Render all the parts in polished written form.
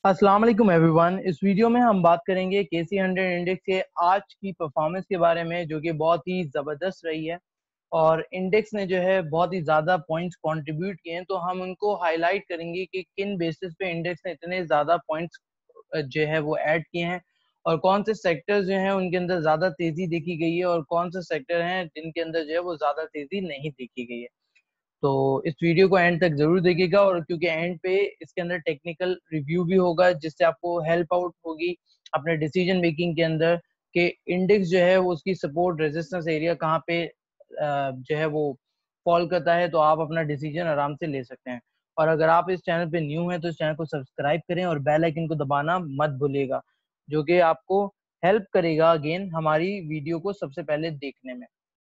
अस्सलाम वालेकुम एवरीवन। इस वीडियो में हम बात करेंगे केसी 100 इंडेक्स के आज की परफॉर्मेंस के बारे में, जो कि बहुत ही ज़बरदस्त रही है और इंडेक्स ने जो है बहुत ही ज़्यादा पॉइंट्स कंट्रीब्यूट किए हैं। तो हम उनको हाईलाइट करेंगे कि किन बेसिस पे इंडेक्स ने इतने ज़्यादा पॉइंट्स जो है वो ऐड किए हैं और कौन से सेक्टर्स जो हैं उनके अंदर ज़्यादा तेज़ी देखी गई है और कौन से सेक्टर हैं जिनके अंदर जो है वो ज़्यादा तेज़ी नहीं देखी गई है। तो इस वीडियो को एंड तक जरूर देखिएगा, और क्योंकि एंड पे इसके अंदर टेक्निकल रिव्यू भी होगा जिससे आपको हेल्प आउट होगी अपने डिसीजन मेकिंग के अंदर कि इंडेक्स जो है वो उसकी सपोर्ट रेजिस्टेंस एरिया कहाँ पे जो है वो फॉल करता है, तो आप अपना डिसीजन आराम से ले सकते हैं। और अगर आप इस चैनल पे न्यू हैं तो इस चैनल को सब्सक्राइब करें और बेल आइकन को दबाना मत भूलिएगा, जो कि आपको हेल्प करेगा अगेन हमारी वीडियो को सबसे पहले देखने में।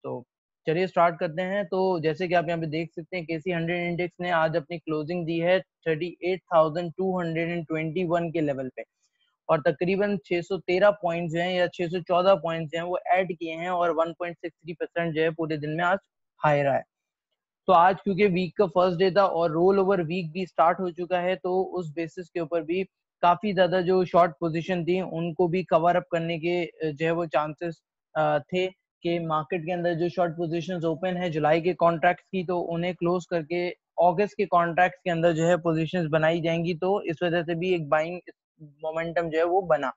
तो चलिए स्टार्ट करते हैं। तो जैसे कि आप यहाँ पे देख सकते हैं, केसी 100 इंडेक्स ने आज अपनी क्लोजिंग दी है 38,221 के लेवल पे, और तकरीबन 613 पॉइंट्स जो हैं या 614 पॉइंट्स जो हैं वो ऐड किए हैं, और 1.63% जो है पूरे दिन में आज हाई रहा है। तो आज क्योंकि वीक का फर्स्ट डे था और रोल ओवर वीक भी स्टार्ट हो चुका है, तो उस बेसिस के ऊपर भी काफी ज्यादा जो शॉर्ट पोजीशन थी उनको भी कवर अप करने के जो है वो चांसेस थे कि मार्केट के अंदर जो शॉर्ट पोजीशंस ओपन है जुलाई के कॉन्ट्रैक्ट्स की, तो उन्हें क्लोज करके अगस्त के कॉन्ट्रैक्ट्स के अंदर जो है पोजीशंस बनाई जाएंगी। तो इस वजह से भी एक बाइंग मोमेंटम जो है वो बना।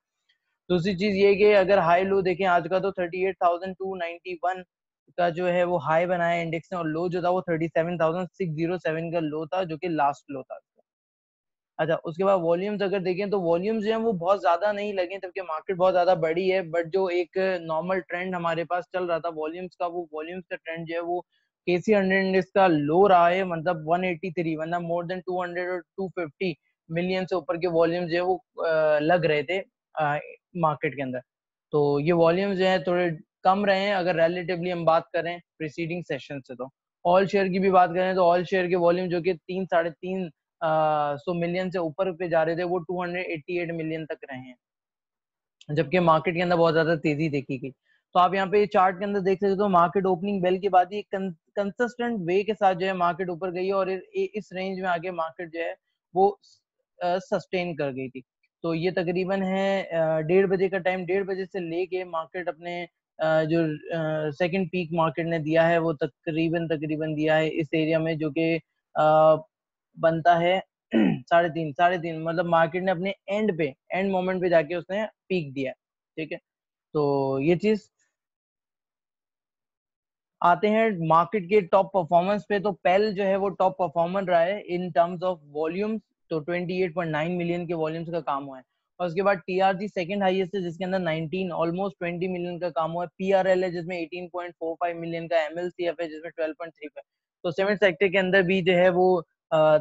दूसरी चीज ये कि अगर हाई लो देखें आज का, तो 38,291 का जो है वो हाई बनाया इंडेक्स ने, और लो जो था वो 37,607 का लो था, जो कि लास्ट लो था। अच्छा, उसके बाद वॉल्यूम्स अगर देखें तो वॉल्यूम्स जो है वो बहुत ज्यादा नहीं लगे, जबकि मार्केट बहुत ज्यादा बड़ी है, बट जो एक नॉर्मल ट्रेंड हमारे पास चल रहा था वॉल्यूम्स का, वो वॉल्यूम्स का ट्रेंड जो है वो केसी 100 इंडेक्स का लो रहा है, मतलब 183, मतलब मोर देन 200 और 250 मिलियन से ऊपर के वॉल्यूम्स जो है वो लग रहे थे मार्केट के अंदर। तो ये वॉल्यूम्स जो है थोड़े कम रहे हैं अगर रिलेटिवली हम बात करें प्रीसीडिंग सेशन से। तो ऑल शेयर की भी बात करें तो ऑल शेयर के वॉल्यूम जो कि 3 साढ़े 3 100 मिलियन से ऊपर पे जा रहे थे, वो 288 मिलियन तक रहे हैं, जबकि मार्केट के अंदर बहुत ज्यादा तेजी देखी गई। तो आप यहाँ पे चार्ट के अंदर देख सकते हो, मार्केट ओपनिंग बेल के बाद ही कंसिस्टेंट वे के साथ जो है मार्केट ऊपर गई है, और इस रेंज में आगे मार्केट जो है वो सस्टेन कर गई थी। तो ये तकरीबन है 1:30 का टाइम, 1:30 से लेके मार्केट अपने जो सेकंड पीक मार्केट ने दिया है वो तकरीबन तकरीबन दिया है इस एरिया में, जो कि बनता है 3.5 मतलब मार्केट ने अपने एंड मोमेंट पे जाके उसने पीक दिया है। ठीक है, तो ये चीज। आते हैं मार्केट के टॉप परफॉर्मेंस पे, तो पेल जो है वो टॉप परफॉर्मर रहा है इन टर्म्स ऑफ वॉल्यूम्स। तो 28.9 मिलियन के वॉल्यूम्स का काम हुआ है, और उसके बाद टीआरजी सेकंड हाईएस्ट है जिसके अंदर 19 ऑलमोस्ट 20 मिलियन का काम हुआ है। पीआरएल है जिसमें 18.45 मिलियन का, एमएलसीएफ है जिसमें 12.35। तो सीमेंट सेक्टर के अंदर भी जो है वो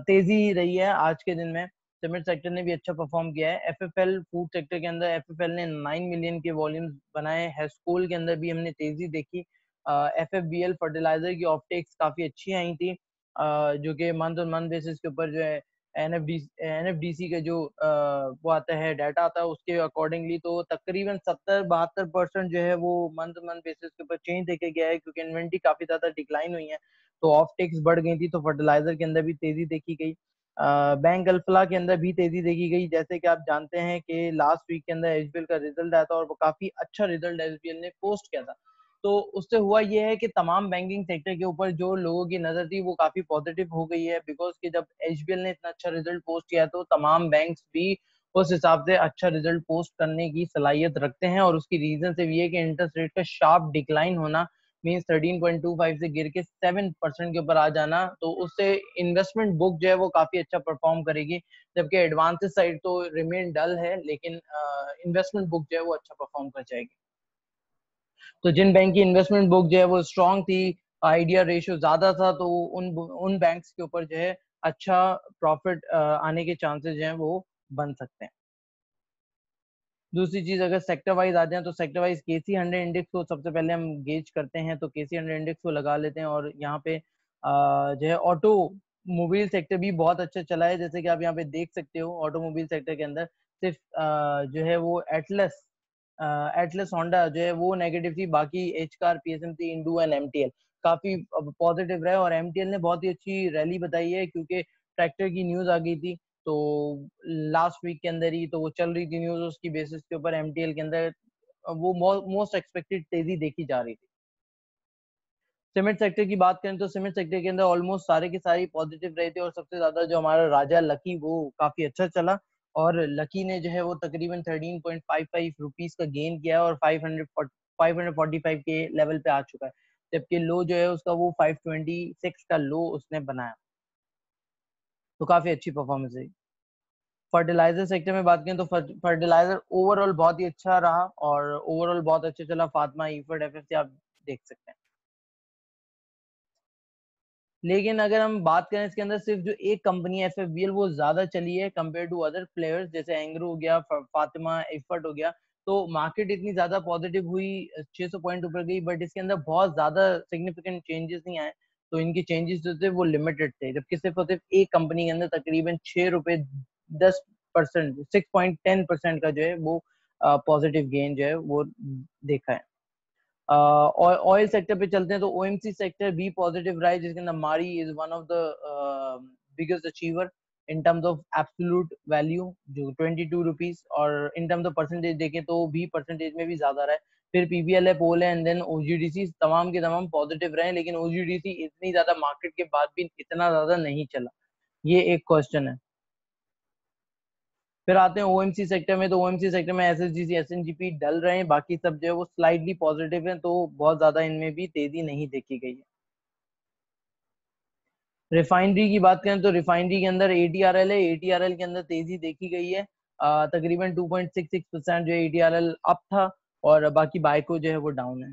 तेजी रही है आज के दिन में। सीमेंट सेक्टर ने भी अच्छा परफॉर्म किया है। एफएफएल फूड सेक्टर के अंदर एफएफएल ने 9 मिलियन के वॉल्यूम्स बनाए हैं। स्कूल के अंदर भी हमने तेजी देखी। एफएफबीएल फर्टिलाइजर की ऑफटेक्स काफी अच्छी आई थी, जो कि मंथ ऑन मंथ बेसिस के ऊपर जो है एनएफडीसी का जो वो आता है डाटा आता है उसके अकॉर्डिंगली, तो तकरीबन 70-72% जो है वो मंथ मंथ बेसिस के ऊपर चेंज देखे गया है, क्योंकि इन्वेंट्री काफी ज्यादा डिक्लाइन हुई है तो ऑफटेक्स बढ़ गई थी। तो फर्टिलाइजर के अंदर भी तेजी देखी गई। बैंक अल्फला के अंदर भी तेजी देखी गई। जैसे कि आप जानते हैं कि लास्ट वीक के अंदर एचबीएल का रिजल्ट आया था और वो काफी अच्छा रिजल्ट एचबीएल ने पोस्ट किया था। तो उससे हुआ ये है कि तमाम बैंकिंग सेक्टर के ऊपर जो लोगों की नजर थी वो काफी पॉजिटिव हो गई है, बिकॉज कि जब एचबीएल ने इतना अच्छा रिजल्ट पोस्ट किया तो तमाम बैंक्स भी उस हिसाब से अच्छा रिजल्ट पोस्ट करने की सलाहियत रखते हैं। और उसकी रीजन से भी है कि इंटरेस्ट रेट का शार्प डिक्लाइन होना मीन्स 13.25 से गिर के 7% के ऊपर आ जाना, तो उससे इन्वेस्टमेंट बुक जो है वो काफी अच्छा परफॉर्म करेगी, जबकि एडवांसेस साइड तो रिमेन डल है, लेकिन इन्वेस्टमेंट बुक जो है वो अच्छा परफॉर्म कर जाएगी। तो जिन बैंक की इन्वेस्टमेंट बुक जो है वो स्ट्रांग थी, आइडिया रेशियो ज्यादा था, तो उन बैंक्स के ऊपर जो है अच्छा प्रॉफिट आने के चांसेस जो है वो बन सकते हैं। दूसरी चीज, अगर सेक्टर वाइज आ जाए तो सेक्टर वाइज केसी 100 इंडेक्स को सबसे पहले हम गेज करते हैं, तो केसी 100 इंडेक्स को लगा लेते हैं, और यहाँ पे जो है ऑटोमोबाइल सेक्टर भी बहुत अच्छा चला है। जैसे कि आप यहाँ पे देख सकते हो, ऑटोमोबाइल सेक्टर के अंदर सिर्फ जो है वो एटलस होंडा जो है वो नेगेटिव थी, बाकी H car, PSMC, Indu and MTL काफी पॉजिटिव रहे। और एमटीएल ने बहुत ही अच्छी रैली बताई है, क्योंकि ट्रैक्टर की न्यूज आ गई थी तो लास्ट वीक के अंदर ही तो वो चल रही थी न्यूज, उसकी बेसिस के ऊपर एमटीएल के अंदर वो मोस्ट एक्सपेक्टेड तेजी देखी जा रही थी। सीमेंट सेक्टर की बात करें तो सीमेंट सेक्टर के अंदर ऑलमोस्ट सारे के सारे पॉजिटिव रहे थे, और सबसे ज्यादा जो हमारा राजा लकी वो काफी अच्छा चला, और लकी ने जो है वो तकरीबन 13.55 रुपीज का गेन किया है और 545 के लेवल पे आ चुका है, जबकि लो जो है उसका वो 526 का लो उसने बनाया। तो काफी अच्छी परफॉर्मेंस है। फर्टिलाइजर सेक्टर में बात करें तो फर्टिलाइजर ओवरऑल बहुत ही अच्छा रहा और ओवरऑल बहुत अच्छा चला। फातिमा, ईफर्ट, एफएफसी आप देख सकते हैं। लेकिन अगर हम बात करें इसके अंदर सिर्फ जो एक कंपनी है एफएफबीएल वो ज्यादा चली है कंपेयर टू अदर प्लेयर्स, जैसे एंग्रो हो गया, फातिमा, इफर्ट हो गया। तो मार्केट इतनी ज्यादा पॉजिटिव हुई, 600 पॉइंट ऊपर गई, बट इसके अंदर बहुत ज्यादा सिग्निफिकेंट चेंजेस नहीं आए। तो इनके चेंजेस जो थे वो लिमिटेड थे, जबकि सिर्फ और सिर्फ एक कंपनी के अंदर तकरीबन 6 रुपए 10%, 6.10% का जो है वो पॉजिटिव गेन जो है वो देखा है। ऑयल सेक्टर पे चलते हैं तो ओएमसी सेक्टर भी पॉजिटिव रहा है, जिसके अंदर मारी is one of the biggest achiever in terms of absolute value जो 22 रुपीज, और इन टर्म्स ऑफ परसेंटेज देखें तो भी परसेंटेज में भी ज्यादा रहा है। फिर पीवीएल है, पोल है, एंड देन ओजीडीसी, तमाम के तमाम पॉजिटिव रहे, लेकिन ओजीडीसी इतनी ज्यादा मार्केट के बाद भी इतना ज्यादा नहीं चला, ये एक क्वेश्चन है। फिर आते हैं ओएमसी सेक्टर में, तो ओएमसी सेक्टर में एसएसजीसी, एसएनजीपी डल रहे हैं, बाकी सब जो है वो स्लाइटली पॉजिटिव है, तो बहुत ज्यादा इनमें भी तेजी नहीं देखी गई है। रिफाइनरी की बात करें तो रिफाइनरी के अंदर एटीआरएल है, एटीआरएल के अंदर तेजी देखी गई है। तकरीबन 2.66% जो एटीआरएल अप था, और बाकी बाइको जो है वो डाउन है।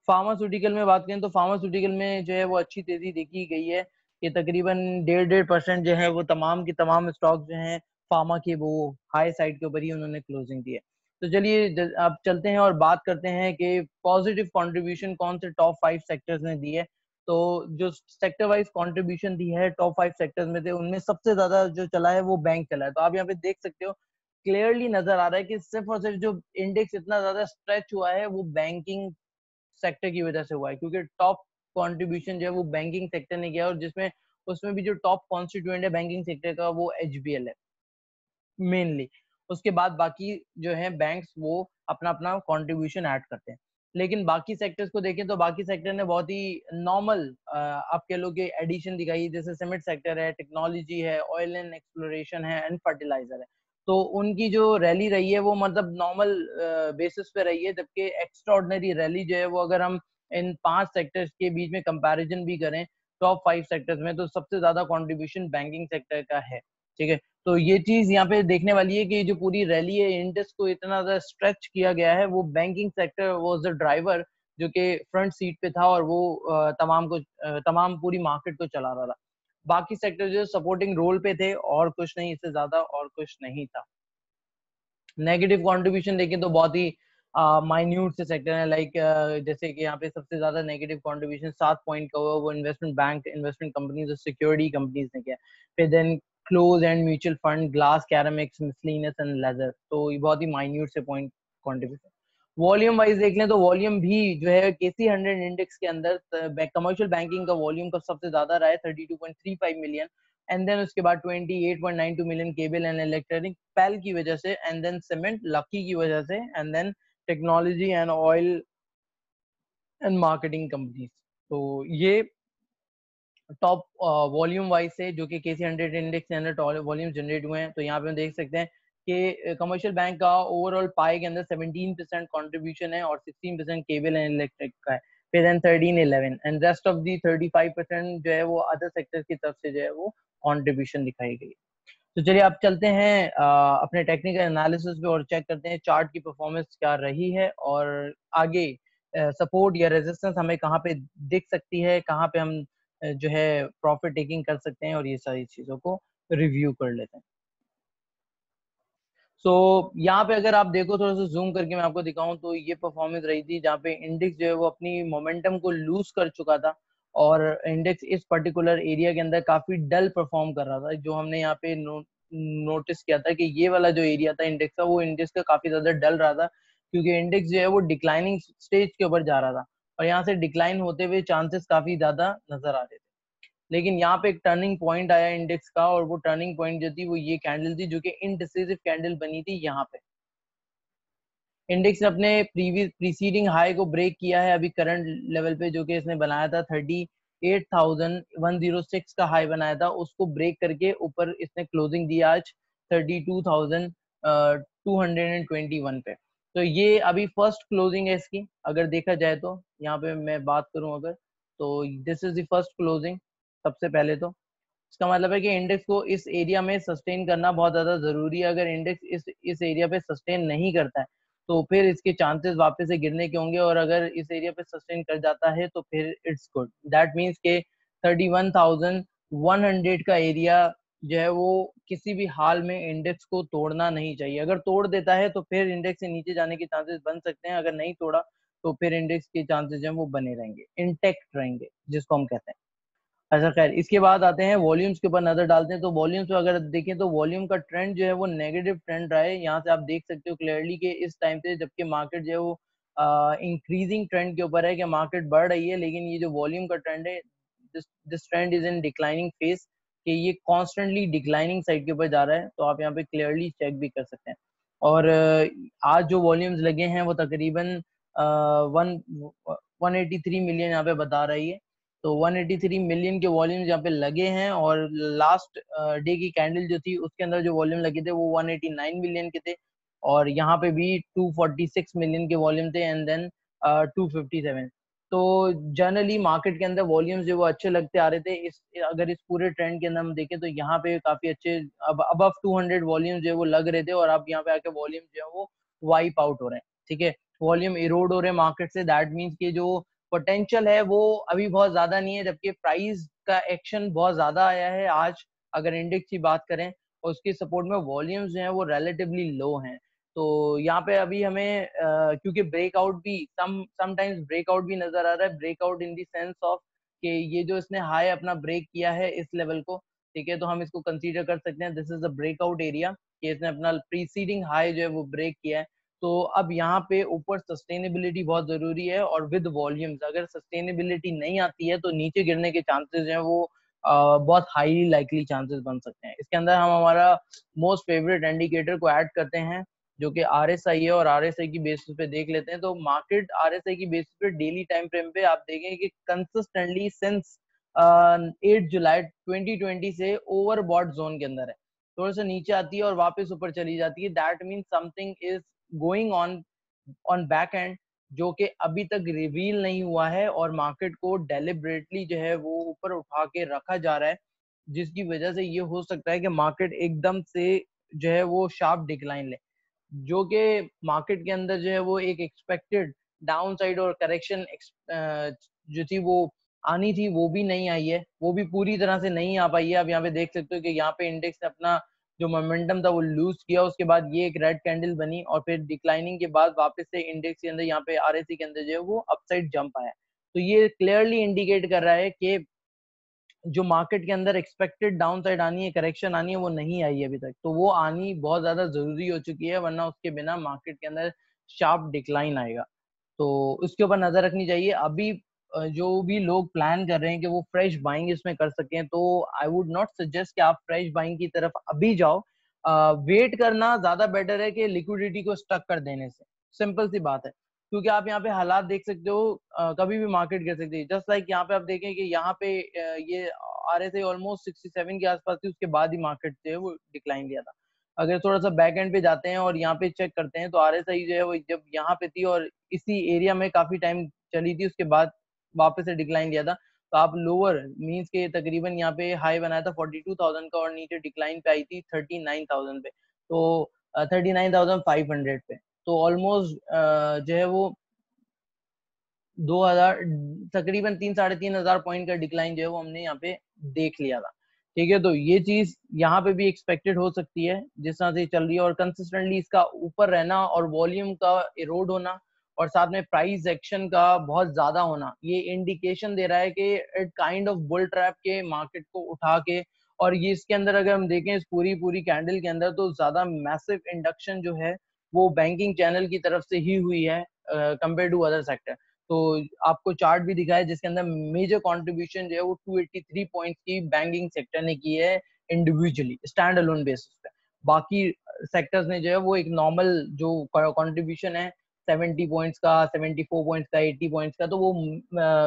फार्मास्यूटिकल में बात करें तो फार्मास्यूटिकल में जो है वो अच्छी तेजी देखी गई है, कि तकरीबन 1.5% जो है वो तमाम के तमाम स्टॉक जो हैं फार्मा के वो हाई साइड के ऊपर ही उन्होंने क्लोजिंग दी है। तो चलिए अब चलते हैं और बात करते हैं कि पॉजिटिव कंट्रीब्यूशन कौन से टॉप 5 सेक्टर्स ने दी है। तो जो सेक्टर वाइज कंट्रीब्यूशन दी है टॉप 5 सेक्टर्स में से, उनमें सबसे ज्यादा जो चला है वो बैंक चला है। तो आप यहाँ पे देख सकते हो, क्लियरली नजर आ रहा है कि सिर्फ और सिर्फ जो इंडेक्स इतना ज्यादा स्ट्रेच हुआ है वो बैंकिंग सेक्टर की वजह से हुआ है, क्योंकि टॉप कंट्रीब्यूशन जो है वो बैंकिंग सेक्टर ने किया, और जिसमें उसमें भी जो टॉप कॉन्स्टिट्यूएंट है बैंकिंग सेक्टर का वो एचबीएल है मेनली। उसके बाद बाकी जो है बैंक्स वो अपना अपना कंट्रीब्यूशन ऐड करते हैं। लेकिन बाकी सेक्टर्स को देखें तो बाकी सेक्टर ने बहुत ही नॉर्मल आप कह लो कि एडिशन दिखाई, जैसे सीमेंट सेक्टर है, टेक्नोलॉजी है, ऑयल एंड एक्सप्लोरेशन है, एंड फर्टिलाइजर है। तो उनकी जो रैली रही है वो मतलब नॉर्मल बेसिस पे रही है, जबकि एक्स्ट्राऑर्डिनरी रैली जो है वो अगर हम इन 5 सेक्टर्स के बीच में कंपैरिजन भी करें टॉप 5 सेक्टर्स में, तो सबसे ज्यादा कंट्रीब्यूशन बैंकिंग सेक्टर का है। ठीक है, तो ये चीज यहाँ पे देखने वाली है कि जो पूरी रैली है इंडेक्स को इतना ज्यादा स्ट्रेच किया गया है, वो banking sector was the driver जो कि फ्रंट सीट पे था, और वो तमाम पूरी मार्केट को चला रहा था। बाकी सेक्टर जो सपोर्टिंग रोल पे थे, और कुछ नहीं, इससे ज्यादा और कुछ नहीं था। नेगेटिव कंट्रीब्यूशन देखें तो बहुत ही माइन्यूट से सेक्टर है, लाइक जैसे कि यहाँ पे सबसे ज्यादा नेगेटिव कंट्रीब्यूशन 7 पॉइंट का हुआ, वो इन्वेस्टमेंट बैंक, इन्वेस्टमेंट कंपनीज और सिक्योरिटी कंपनीज ने किया। फिर then clothes and mutual fund, glass, ceramics, miscellaneous and leather, तो ये बहुत ही माइन्यूट से पॉइंट कंट्रीब्यूशन। वॉल्यूम वाइज देख लें तो वॉल्यूम भी जो है केसी 100 इंडेक्स के अंदर कमर्शियल बैंकिंग का वॉल्यूम का सबसे ज्यादा रहा है, 32.35 मिलियन, एंड देन उसके बाद 28.92 मिलियन केबल एंड इलेक्ट्रॉनिक पेल की वजह से, एंड देन सीमेंट लकी की वजह से, and then technology and oil and marketing companies. तो ये टॉप वॉल्यूम वाइज से जो कि केसी 100 इंडेक्स के अंदर वॉल्यूम जनरेट हुए हैं। तो यहाँ पे हम देख सकते हैं कि कमर्शियल बैंक का ओवरऑल पाई के अंदर 17% कंट्रीब्यूशन है, और 16% केबल एंड इलेक्ट्रिक का है। फिर then 13, 11, and rest of the 35% जो है वो अदर सेक्टर की तरफ से जो है वो कंट्रीब्यूशन दिखाई गई। तो चलिए आप चलते हैं अपने टेक्निकल एनालिसिस पे और चेक करते हैं चार्ट की परफॉर्मेंस क्या रही है, और आगे सपोर्ट या रेजिस्टेंस हमें कहाँ पे दिख सकती है, कहाँ पे हम जो है प्रॉफिट टेकिंग कर सकते हैं, और ये सारी चीजों को रिव्यू कर लेते हैं। सो यहाँ पे अगर आप देखो, थोड़ा सा जूम करके मैं आपको दिखाऊं, तो ये परफॉर्मेंस रही थी जहाँ पे इंडेक्स जो है वो अपनी मोमेंटम को लूज कर चुका था, और इंडेक्स इस पर्टिकुलर एरिया के अंदर काफी डल परफॉर्म कर रहा था। जो हमने यहाँ पे नोटिस किया था कि ये वाला जो एरिया था इंडेक्स का, वो इंडेक्स का काफी ज्यादा डल रहा था, क्योंकि इंडेक्स जो है वो डिक्लाइनिंग स्टेज के ऊपर जा रहा था, और यहाँ से डिक्लाइन होते हुए चांसेस काफी ज्यादा नजर आ रहे थे। लेकिन यहाँ पे एक टर्निंग पॉइंट आया इंडेक्स का, और वो टर्निंग पॉइंट जो थी वो ये कैंडल थी, जो कि इनडिसिसिव कैंडल बनी थी यहाँ पे। इंडेक्स ने अपने प्रीवियस प्रीसीडिंग हाई को ब्रेक किया है अभी करंट लेवल पे, जो कि इसने बनाया था 38,106 का हाई बनाया था, उसको ब्रेक करके ऊपर इसने क्लोजिंग दिया आज 32,221 पे। तो ये अभी फर्स्ट क्लोजिंग है इसकी, अगर देखा जाए तो यहाँ पे मैं बात करूं अगर, तो this is the first closing सबसे पहले तो। इसका मतलब है कि इंडेक्स को इस एरिया में सस्टेन करना बहुत ज्यादा जरूरी है। अगर इंडेक्स इस एरिया पे सस्टेन नहीं करता है तो फिर इसके चांसेस वापस से गिरने के होंगे, और अगर इस एरिया पे सस्टेन कर जाता है तो फिर इट्स गुड। दैट मीन्स के 31,100 का एरिया जो है वो किसी भी हाल में इंडेक्स को तोड़ना नहीं चाहिए। अगर तोड़ देता है तो फिर इंडेक्स से नीचे जाने के चांसेस बन सकते हैं, अगर नहीं तोड़ा तो फिर इंडेक्स के चांसेस जो है वो बने रहेंगे, इंटेक्ट रहेंगे, जिसको हम कहते हैं। अच्छा खैर, इसके बाद आते हैं वॉल्यूम्स के ऊपर नजर डालते हैं। तो वॉल्यूम्स में अगर देखें तो वॉल्यूम का ट्रेंड जो है वो नेगेटिव ट्रेंड रहा है। यहाँ से आप देख सकते हो क्लियरली कि इस टाइम पे जबकि मार्केट जो है वो इंक्रीजिंग ट्रेंड के ऊपर है, कि मार्केट बढ़ रही है, लेकिन ये जो वॉल्यूम का ट्रेंड है, this trend is in declining phase, कि ये कॉन्स्टेंटली डिक्लाइनिंग साइड के ऊपर जा रहा है। तो आप यहाँ पे क्लियरली चेक भी कर सकते हैं। और आज जो वॉल्यूम्स लगे हैं वो तकरीबन वन 183 मिलियन यहाँ पे बता रही है। तो 183 मिलियन के वॉल्यूम्स यहाँ पे लगे हैं, और लास्ट डे की कैंडल जो थी उसके अंदर जो वॉल्यूम लगे थे वो 189 मिलियन के थे, और यहाँ पे भी 246 मिलियन के वॉल्यूम थे, एंड देन 257। तो जनरली मार्केट के अंदर वॉल्यूम्स जो वो अच्छे लगते आ रहे थे। इस अगर इस पूरे ट्रेंड के अंदर हम देखें तो यहाँ पे काफी अच्छे, अब अबव 200 वॉल्यूम जो है वो लग रहे थे, और अब यहाँ पे आके वॉल्यूम जो है वो वाइप आउट हो रहे हैं। ठीक है, वॉल्यूम इरोड हो रहे हैं मार्केट से। दैट मीन्स कि जो पोटेंशियल है वो अभी बहुत ज्यादा नहीं है, जबकि प्राइस का एक्शन बहुत ज्यादा आया है आज अगर इंडेक्स की बात करें, और उसके सपोर्ट में वॉल्यूम्स जो है वो रिलेटिवली लो हैं। तो यहाँ पे अभी हमें क्योंकि ब्रेकआउट भी समटाइम्स ब्रेकआउट भी नजर आ रहा है, breakout in the sense of कि ये जो इसने हाई अपना ब्रेक किया है इस लेवल को, ठीक है, तो हम इसको कंसीडर कर सकते हैं this is the breakout area, कि इसने अपना प्रीसीडिंग हाई जो है वो ब्रेक किया है। तो अब यहाँ पे ऊपर सस्टेनेबिलिटी बहुत जरूरी है, और विद वॉल्यूम्स अगर सस्टेनेबिलिटी नहीं आती है तो नीचे गिरने के चांसेस हैं वो बहुत हाईली लाइकली चांसेस बन सकते हैं। इसके अंदर हम हमारा मोस्ट फेवरेट इंडिकेटर को ऐड करते हैं, जो कि आरएसआई है, और आरएसआई की बेसिस पे देख लेते हैं। तो मार्केट आरएसआई की बेसिस पे डेली टाइम फ्रेम पे आप देखें कि कंसिस्टेंटली सिंस 8 जुलाई 2020 से ओवरबॉट जोन के अंदर है, थोड़ा सा नीचे आती है और वापस ऊपर चली जाती है। That mean something is going on back and, जो कि अभी तक रिवील नहीं हुआ है, और मार्केट को डेलिबरेटली जो है वो ऊपर उठा के रखा जा रहा है, जिसकी वजह से ये हो सकता है कि मार्केट एकदम से जो है वो शार्प डिक्लाइन ले, जो कि मार्केट के अंदर जो है वो एक एक्सपेक्टेड डाउन साइड और करेक्शन जो थी वो आनी थी, वो भी नहीं आई है, वो भी पूरी तरह से नहीं आ पाई है। अब यहाँ पे देख सकते हो कि यहाँ पे इंडेक्स ने अपना जो मोमेंटम था वो लूज किया, उसके बाद ये एक रेड कैंडल बनी, और फिर डिक्लाइनिंग के बाद वापस से इंडेक्स के अंदर यहाँ पे आरएससी के अंदर जो है वो अपसाइड जंप आया। तो ये क्लियरली इंडिकेट कर रहा है कि जो मार्केट के अंदर एक्सपेक्टेड डाउन साइड आनी है, करेक्शन आनी है, वो नहीं आई है अभी तक। तो वो आनी बहुत ज्यादा जरूरी हो चुकी है, वरना उसके बिना मार्केट के अंदर शार्प डिक्लाइन आएगा। तो उसके ऊपर नजर रखनी चाहिए। अभी जो भी लोग प्लान कर रहे हैं कि वो फ्रेश बाइंग इसमें कर सकें, तो आई वुड नॉट सजेस्ट कि आप फ्रेश बाइंग की तरफ अभी जाओ। वेट करना ज्यादा बेटर है कि लिक्विडिटी को स्टक कर देने से। सिंपल सी बात है, क्योंकि आप यहाँ पे हालात देख सकते हो, कभी भी मार्केट गिर सकती है। जस्ट लाइक यहाँ पे आप देखें कि यहाँ पे ये आरएसआई ऑलमोस्ट 67 के आसपास थी, उसके बाद ही मार्केट जो है वो डिक्लाइन लिया था। अगर थोड़ा सा बैक एंड पे जाते हैं और यहाँ पे चेक करते हैं, तो आरएसआई जो है वो जब यहाँ पे थी और इसी एरिया में काफी टाइम चली थी, उसके बाद वापस से डिक्लाइन लिया था। तो आप लोअर मीन्स के तकरीबन यहाँ पे हाई बनाया था 42,000 का, और नीचे डिक्लाइन पे आई थी 39,000 पे, तो 39,500 पे। तो ऑलमोस्ट जो है वो 2000 तकरीबन 3-3.5 हजार पॉइंट का डिक्लाइन जो है वो हमने यहाँ पे देख लिया था। ठीक है, तो ये चीज यहाँ पे भी एक्सपेक्टेड हो सकती है जिस तरह से चल रही है, और कंसिस्टेंटली इसका ऊपर रहना और वॉल्यूम का इरोड होना और साथ में प्राइस एक्शन का बहुत ज्यादा होना, ये इंडिकेशन दे रहा है कि it kind of bull trap के मार्केट को उठा के। और ये इसके अंदर अगर हम देखें इस पूरी पूरी कैंडल के अंदर, तो ज्यादा मैसिव इंडक्शन जो है वो बैंकिंग चैनल की तरफ से ही हुई है कंपेयर टू अदर सेक्टर। तो आपको चार्ट भी दिखा है जिसके अंदर मेजर कंट्रीब्यूशन जो है वो 283 पॉइंट्स की बैंकिंग सेक्टर ने की है इंडिविजुअली स्टैंड अलोन बेसिस पे। बाकी सेक्टर्स ने जो है वो एक नॉर्मल जो कंट्रीब्यूशन है 70 पॉइंट्स का, 74 पॉइंट्स का, 80 पॉइंट्स का, तो वो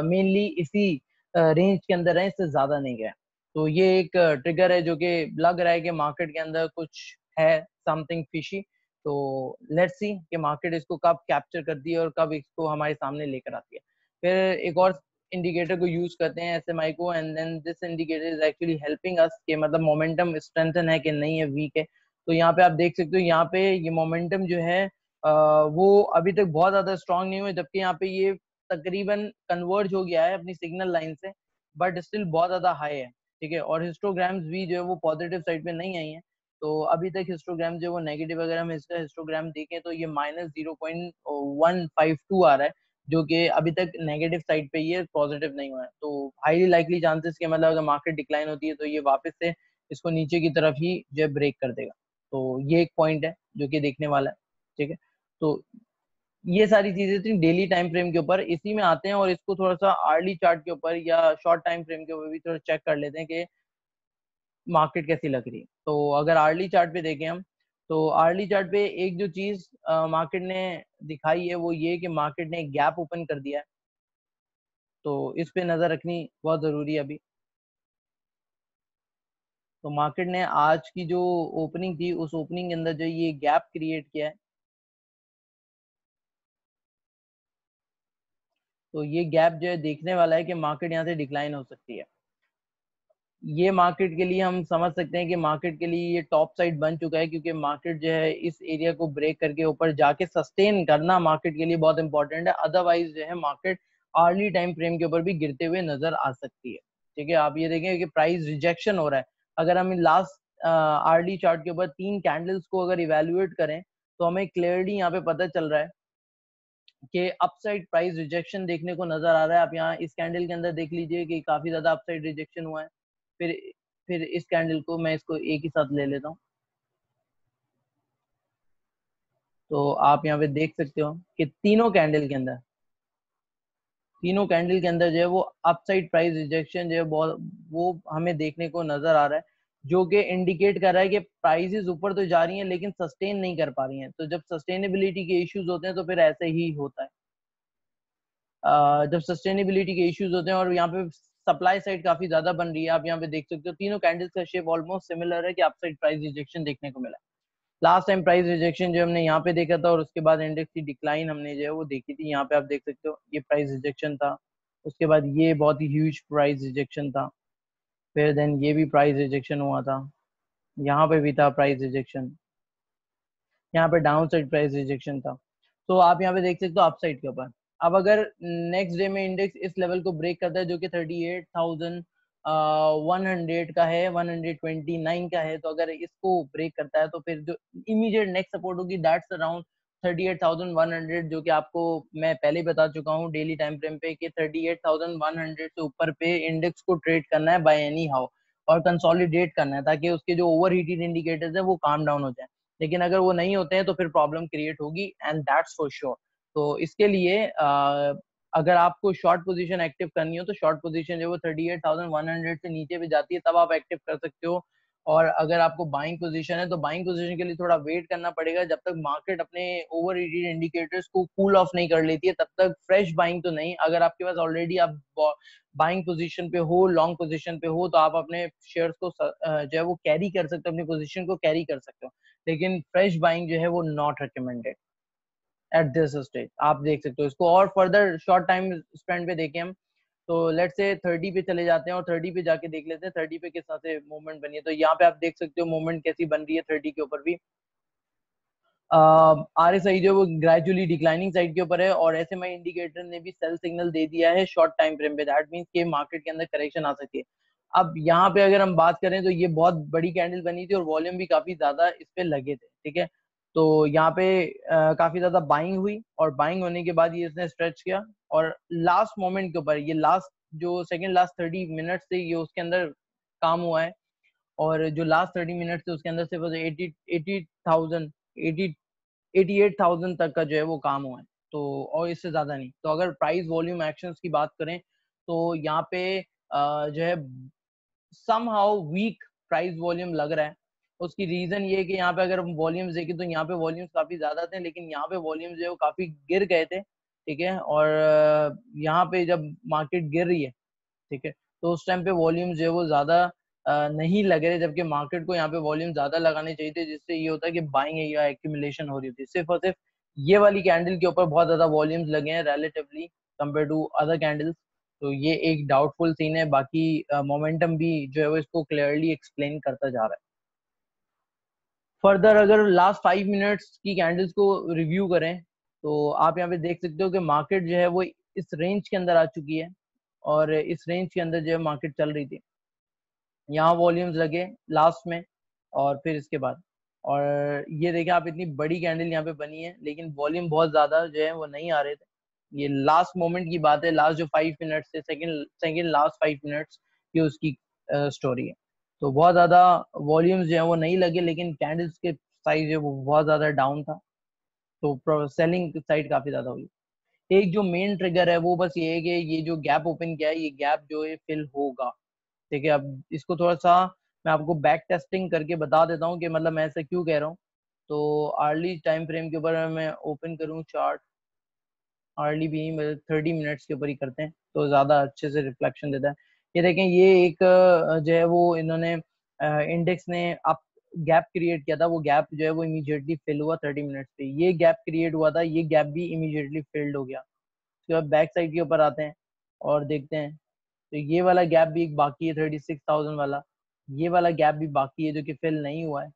मेनली इसी रेंज के अंदर है, इससे ज्यादा नहीं गया। तो ये एक ट्रिगर है जो कि लग रहा है कि मार्केट के अंदर कुछ है, समथिंग फिशी। तो लेट्स सी कि मार्केट इसको कब कैप्चर करती है और कब इसको हमारे सामने लेकर आती है। फिर एक और इंडिकेटर को यूज करते हैं एसएमआई को, and then this indicator is actually helping us कि मतलब मोमेंटम स्ट्रेंथन है कि नहीं है, वीक है। तो यहाँ पे आप देख सकते हो, यहाँ पे ये मोमेंटम जो है वो अभी तक बहुत ज्यादा स्ट्रांग नहीं हुआ, जबकि यहाँ पे ये तकरीबन कन्वर्ज हो गया है अपनी सिग्नल लाइन से, बट स्टिल बहुत ज्यादा हाई है। ठीक है, और हिस्टोग्राम्स भी जो है वो पॉजिटिव साइड पे नहीं आई है। तो अभी तक हिस्टोग्राम जो है वो नेगेटिव, अगर हम इसका हिस्टोग्राम देखें तो ये -0.152 आ रहा है, जो कि अभी तक नेगेटिव साइड पे ही है, पॉजिटिव नहीं हुआ है। तो हाईली लाइकली चांसेस के मतलब अगर मार्केट डिक्लाइन होती है तो ये वापस से इसको नीचे की तरफ ही जो है ब्रेक कर देगा। तो ये एक पॉइंट है जो कि देखने वाला है। ठीक है, तो ये सारी चीजें थी डेली टाइम फ्रेम के ऊपर। इसी में आते हैं और इसको थोड़ा सा अर्ली चार्ट के ऊपर या शॉर्ट टाइम फ्रेम के ऊपर भी थोड़ा चेक कर लेते हैं कि मार्केट कैसी लग रही है। तो अगर अर्ली चार्ट पे देखें हम, तो अर्ली चार्ट पे एक जो चीज मार्केट ने दिखाई है वो ये कि मार्केट ने एक गैप ओपन कर दिया है। तो इस पे नजर रखनी बहुत जरूरी है अभी। तो मार्केट ने आज की जो ओपनिंग थी उस ओपनिंग के अंदर जो ये गैप क्रिएट किया है, तो ये गैप जो है देखने वाला है कि मार्केट यहाँ से डिक्लाइन हो सकती है। ये मार्केट के लिए हम समझ सकते हैं कि मार्केट के लिए ये टॉप साइड बन चुका है, क्योंकि मार्केट जो है इस एरिया को ब्रेक करके ऊपर जाके सस्टेन करना मार्केट के लिए बहुत इंपॉर्टेंट है। अदरवाइज जो है मार्केट अर्ली टाइम फ्रेम के ऊपर भी गिरते हुए नजर आ सकती है। ठीक है, आप ये देखें कि प्राइस रिजेक्शन हो रहा है। अगर हम लास्ट अर्ली चार्ट के ऊपर 3 कैंडल्स को अगर इवेल्युएट करें तो हमें क्लियरली यहाँ पे पता चल रहा है कि अपसाइड प्राइस रिजेक्शन देखने को नजर आ रहा है। आप यहाँ इस कैंडल के अंदर देख लीजिए कि काफी ज्यादा अपसाइड रिजेक्शन हुआ है। फिर फिर इस कैंडल को मैं इसको एक ही साथ ले लेता हूँ। तो आप यहाँ पे देख सकते हो कि तीनों कैंडल के अंदर जो है वो अपसाइड प्राइस रिजेक्शन जो है बहुत वो हमें देखने को नजर आ रहा है, जो कि इंडिकेट कर रहा है कि प्राइसेस ऊपर तो जा रही हैं लेकिन सस्टेन नहीं कर पा रही हैं। तो जब सस्टेनेबिलिटी के इश्यूज होते हैं तो फिर ऐसे ही होता है। जब सस्टेनेबिलिटी के इश्यूज होते हैं और यहाँ पे सप्लाई साइड काफी ज्यादा बन रही है, आप यहाँ पे देख सकते हो तीनों कैंडल्स का शेप ऑलमोस्ट सिमिलर है कि अपसाइड प्राइस रिजेक्शन देखने को मिला। लास्ट टाइम प्राइस रिजेक्शन जो हमने यहाँ पे देखा था और उसके बाद इंडेक्स की डिक्लाइन हमने जो है वो देखी थी, यहाँ पे आप देख सकते हो ये प्राइस रिजेक्शन था। उसके बाद ये बहुत ही ह्यूज प्राइस रिजेक्शन था। फिर देन ये भी प्राइस रिजेक्शन हुआ था, यहाँ पे भी था प्राइस रिजेक्शन, यहाँ पे डाउन साइड प्राइस रिजेक्शन था। तो आप यहाँ पे देख सकते हो अपसाइड के ऊपर। अब अगर नेक्स्ट डे में इंडेक्स इस लेवल को ब्रेक करता है जो कि 38,100 का है, 129 का है, तो अगर इसको ब्रेक करता है तो फिर जो इमीडिएट नेक्स्ट सपोर्ट होगी दैट्स अराउंड 38,100, जो कि आपको मैं पहले ही बता चुका हूँ डेली टाइम फ्रेम पे कि 38,100 से ऊपर पे इंडेक्स को ट्रेड करना है बाय एनी हाउ, और कंसोलिडेट करना है ताकि उसके जो ओवर हीटेड इंडिकेटर्स है वो काम डाउन हो जाए। लेकिन अगर वो नहीं होते हैं तो फिर प्रॉब्लम क्रिएट होगी, एंड दैट्स फॉर श्योर। तो इसके लिए अगर आपको शॉर्ट पोजीशन एक्टिव करनी हो तो शॉर्ट पोजीशन जो वो 38,100 से नीचे भी जाती है तब आप एक्टिव कर सकते हो। और अगर आपको बाइंग पोजीशन है तो बाइंग पोजीशन के लिए थोड़ा वेट करना पड़ेगा जब तक मार्केट अपने ओवर हीटेड इंडिकेटर्स को कूल ऑफ नहीं कर लेती है, तब तक फ्रेश बाइंग तो नहीं। अगर आपके पास ऑलरेडी आप बाइंग पोजीशन पे हो, लॉन्ग पोजीशन पे हो, तो आप अपने शेयर्स को जो है वो कैरी कर सकते हो, अपनी पोजीशन को कैरी कर सकते हो। लेकिन फ्रेश बाइंग जो है वो not recommended at this stage. आप देख सकते हो इसको और फर्दर शॉर्ट टाइम स्पेंड पे देखें हम, तो लेट्स से 30 पे चले जाते हैं और 30 पे जाके देख लेते हैं 30 पे किस तरह से मूवमेंट बनी है। तो यहाँ पे आप देख सकते हो मूवमेंट कैसी बन रही है 30 के ऊपर भी। RSI जो वो ग्रेजुअली डिक्लाइनिंग साइड के ऊपर है और एसएमआई इंडिकेटर ने भी सेल सिग्नल दे दिया है शॉर्ट टाइम फ्रेम पे, दैट मींस कि मार्केट के अंदर करेक्शन आ सकती है। अब यहाँ पे अगर हम बात करें तो ये बहुत बड़ी कैंडल बनी थी और वॉल्यूम भी काफी ज्यादा इस पे लगे थे। ठीक है, तो यहाँ पे काफी ज्यादा बाइंग हुई और बाइंग होने के बाद ये इसने स्ट्रेच किया और लास्ट मोमेंट के ऊपर ये लास्ट जो सेकंड लास्ट 30 मिनट से ये उसके अंदर काम हुआ है। और जो लास्ट 30 मिनट थे उसके अंदर सिर्फ 80,000 80 88,000 तक का जो है वो काम हुआ है। तो और इससे ज्यादा नहीं। तो अगर प्राइस वॉल्यूम एक्शंस की बात करें तो यहाँ पे जो है समहाउ वीक प्राइस वॉल्यूम लग रहा है। उसकी रीजन ये है कि यहाँ पे अगर हम वॉल्यूम्स देखें तो यहाँ पे वॉल्यूम्स काफी ज्यादा थे, लेकिन यहाँ पे वॉल्यूम्स जो है वो काफी गिर गए थे, ठीक है। और यहाँ पे जब मार्केट गिर रही है, ठीक है, तो उस टाइम पे वॉल्यूम जो है वो ज्यादा नहीं लग रहे, जबकि मार्केट को यहाँ पे वॉल्यूम ज्यादा लगाने चाहिए थे, जिससे ये होता है कि बाइंग या एक्यूमुलेशन हो रही होती है। सिर्फ और सिर्फ ये वाली कैंडल के ऊपर बहुत ज्यादा वॉल्यूम्स लगे हैं relatively compare to other candles. तो ये एक डाउटफुल सीन है, बाकी मोमेंटम भी जो है वो इसको क्लियरली एक्सप्लेन करता जा रहा है। फर्दर अगर लास्ट 5 मिनट्स की कैंडल्स को रिव्यू करें तो आप यहाँ पे देख सकते हो कि मार्केट जो है वो इस रेंज के अंदर आ चुकी है, और इस रेंज के अंदर जो है मार्केट चल रही थी। यहाँ वॉल्यूम्स लगे लास्ट में और फिर इसके बाद, और ये देखें आप, इतनी बड़ी कैंडल यहाँ पे बनी है, लेकिन वॉल्यूम बहुत ज्यादा जो है वो नहीं आ रहे थे। ये लास्ट मोमेंट की बात है, लास्ट जो 5 मिनट्स थे, सेकंड सेकंड लास्ट 5 मिनट्स की उसकी स्टोरी है। तो बहुत ज्यादा वॉल्यूम्स जो है वो नहीं लगे, लेकिन कैंडल्स के साइज है वो बहुत ज्यादा डाउन था, तो सेलिंग साइड काफी ज्यादा हुई। एक जो मेन ट्रिगर है वो बस ये है कि ये जो गैप ओपन किया है, ये गैप जो है फिल होगा, ठीक है। अब इसको थोड़ा सा मैं आपको बैक टेस्टिंग करके बता देता हूँ कि मतलब मैं ऐसा क्यों कह रहा हूँ। तो अर्ली टाइम फ्रेम के ऊपर मैं ओपन करूँ चार्ट, अर्ली भी मतलब 30 मिनट्स के ऊपर ही करते हैं तो ज्यादा अच्छे से रिफ्लेक्शन देता है। ये देखें, ये एक जो है वो इन्होंने इंडेक्स ने अप गैप क्रिएट किया था, वो गैप जो है वो इमीडिएटली फिल हुआ 30 मिनट्स पे। ये गैप क्रिएट हुआ था, ये गैप भी इमीडिएटली फिल्ड हो गया। उसके बाद बैक साइड के ऊपर आते हैं और देखते हैं, तो ये वाला गैप भी एक बाकी है 36,000 वाला, ये वाला गैप भी बाकी है जो कि फिल नहीं हुआ है।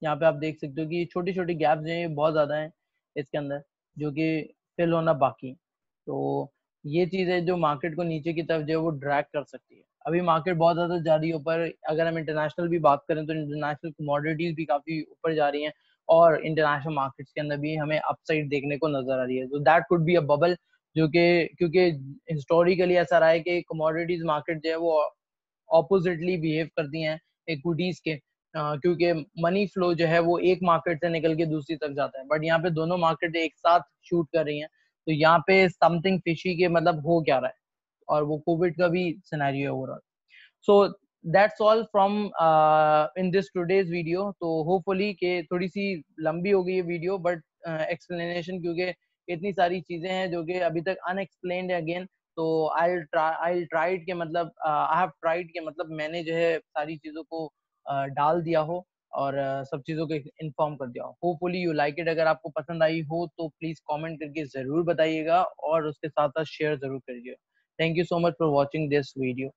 यहाँ पे आप देख सकते हो कि छोटे छोटे गैप्स हैं, ये बहुत ज्यादा हैं इसके अंदर, जो कि फिल होना बाकी। तो ये चीज है जो मार्केट को नीचे की तरफ जो है वो ड्रैग कर सकती है। अभी मार्केट बहुत ज्यादा जा रही है ऊपर। अगर हम इंटरनेशनल भी बात करें तो इंटरनेशनल कमोडिटीज भी काफी ऊपर जा रही हैं, और इंटरनेशनल मार्केट्स के अंदर भी हमें अपसाइड देखने को नजर आ रही है। तो that could be a bubble, जो कि क्योंकि हिस्टोरिकली ऐसा रहा है कि कमोडिटीज मार्केट जो है वो ऑपोजिटली बिहेव करती हैं इक्विटीज के, क्योंकि मनी फ्लो जो है वो एक मार्केट से निकल के दूसरी तरफ जाता है, बट यहाँ पे दोनों मार्केट एक साथ शूट कर रही हैं। तो यहाँ पे समथिंग फिशी के मतलब हो क्या रहा है, और वो कोविड का भी सिनेरियो है overall. So that's all from in this today's video. तो होपफुली कि थोड़ी सी लंबी हो गई है वीडियो, बट एक्सप्लेनेशन क्योंकि इतनी सारी चीजें हैं जो कि अभी तक अनएक्सप्लेन्ड है अगेन। तो आई ट्राइड के मतलब आई हैव ट्राइड के मतलब मैंने जो है सारी चीजों को डाल दिया हो, और सब चीजों को इन्फॉर्म कर दिया हो। Hopefully you like it. अगर आपको पसंद आई हो तो प्लीज कमेंट करके जरूर बताइएगा, और उसके साथ साथ शेयर जरूर करिएगा। Thank you so much for watching this video.